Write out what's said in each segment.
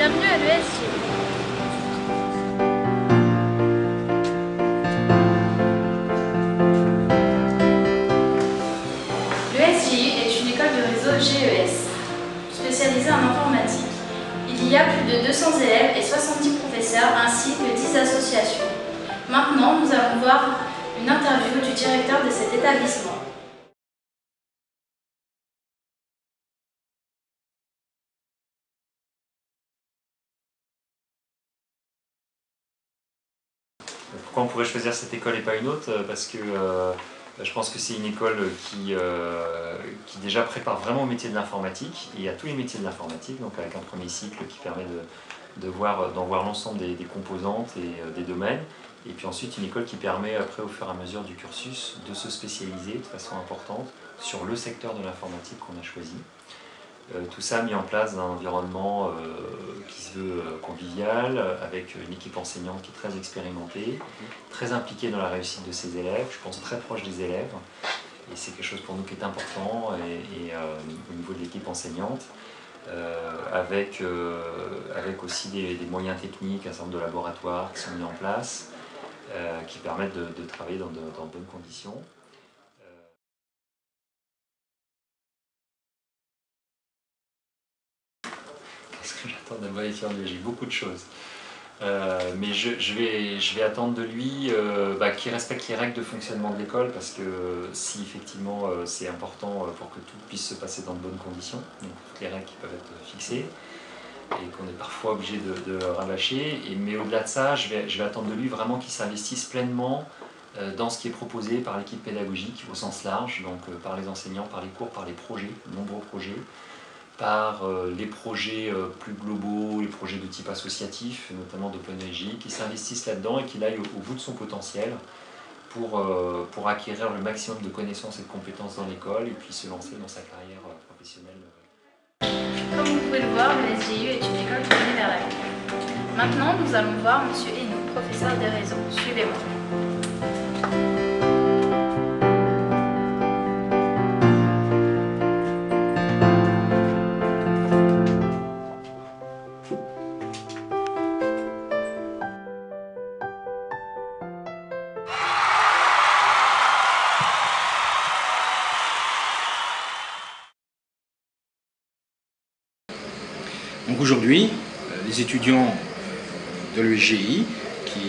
Bienvenue à l'ESJ. L'ESJ est une école de réseau GES, spécialisée en informatique. Il y a plus de 200 élèves et 70 professeurs ainsi que 10 associations. Maintenant, nous allons voir une interview du directeur de cet établissement. Pourquoi on pourrait choisir cette école et pas une autre? Parce que je pense que c'est une école qui déjà prépare vraiment au métier de l'informatique et à tous les métiers de l'informatique, donc avec un premier cycle qui permet d'en voir l'ensemble des composantes et des domaines. Et puis ensuite une école qui permet après au fur et à mesure du cursus de se spécialiser de façon importante sur le secteur de l'informatique qu'on a choisi. Tout ça mis en place dans un environnement qui se veut convivial, avec une équipe enseignante qui est très expérimentée, très impliquée dans la réussite de ses élèves, je pense très proche des élèves, et c'est quelque chose pour nous qui est important et au niveau de l'équipe enseignante, avec aussi des moyens techniques, un certain nombre de laboratoires qui sont mis en place, qui permettent de travailler dans de bonnes conditions. Qu'est-ce que j'attends d'un bon étudiant? J'ai beaucoup de choses. Mais je vais attendre de lui qu'il respecte les règles de fonctionnement de l'école, parce que si effectivement c'est important pour que tout puisse se passer dans de bonnes conditions, donc toutes les règles qui peuvent être fixées, et qu'on est parfois obligé de rabâcher. Mais au-delà de ça, je vais attendre de lui vraiment qu'il s'investisse pleinement dans ce qui est proposé par l'équipe pédagogique au sens large, donc par les enseignants, par les cours, par les projets, de nombreux projets, par les projets plus globaux, les projets de type associatif, notamment d'OpenEJ, qui s'investissent là-dedans et qu'il aille au bout de son potentiel pour acquérir le maximum de connaissances et de compétences dans l'école et puis se lancer dans sa carrière professionnelle. Comme vous pouvez le voir, le SGU est une école tournée vers l'avenir. Maintenant, nous allons voir M. Hénaud, professeur des réseaux. Suivez-moi. Donc aujourd'hui, les étudiants de l'ESGI, qui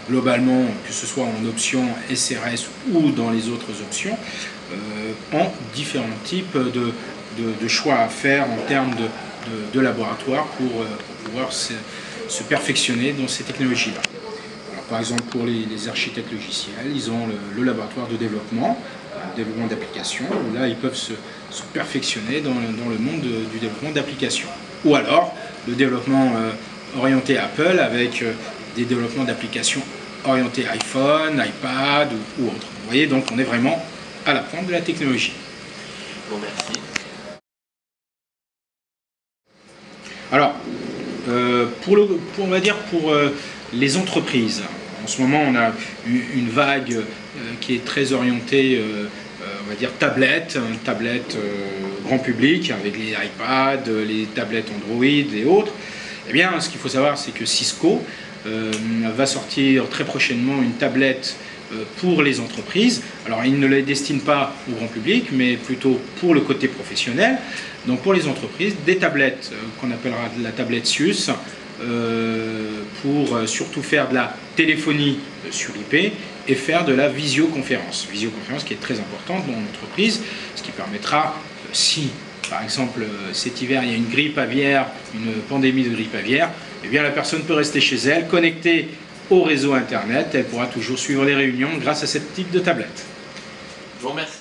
globalement, que ce soit en option SRS ou dans les autres options, ont différents types de choix à faire en termes de laboratoire pour pouvoir se perfectionner dans ces technologies-là. Par exemple, pour les architectes logiciels, ils ont le laboratoire de développement d'applications, où là ils peuvent se perfectionner dans le monde du développement d'applications. Ou alors le développement orienté Apple avec des développements d'applications orientés iPhone, iPad ou autre. Vous voyez, donc on est vraiment à la pointe de la technologie. Bon, merci. Alors, on va dire pour les entreprises, en ce moment on a une vague qui est très orientée, on va dire tablette grand public, avec les iPads, les tablettes Android et autres. Eh bien, ce qu'il faut savoir, c'est que Cisco va sortir très prochainement une tablette pour les entreprises. Alors, il ne les destine pas au grand public, mais plutôt pour le côté professionnel. Donc, pour les entreprises, des tablettes qu'on appellera la tablette SUS, pour surtout faire de la téléphonie sur IP et faire de la visioconférence. Visioconférence qui est très importante dans l'entreprise, ce qui permettra, si par exemple cet hiver il y a une grippe aviaire, une pandémie de grippe aviaire, eh bien la personne peut rester chez elle, connectée au réseau internet, elle pourra toujours suivre les réunions grâce à ce type de tablette. Je vous remercie.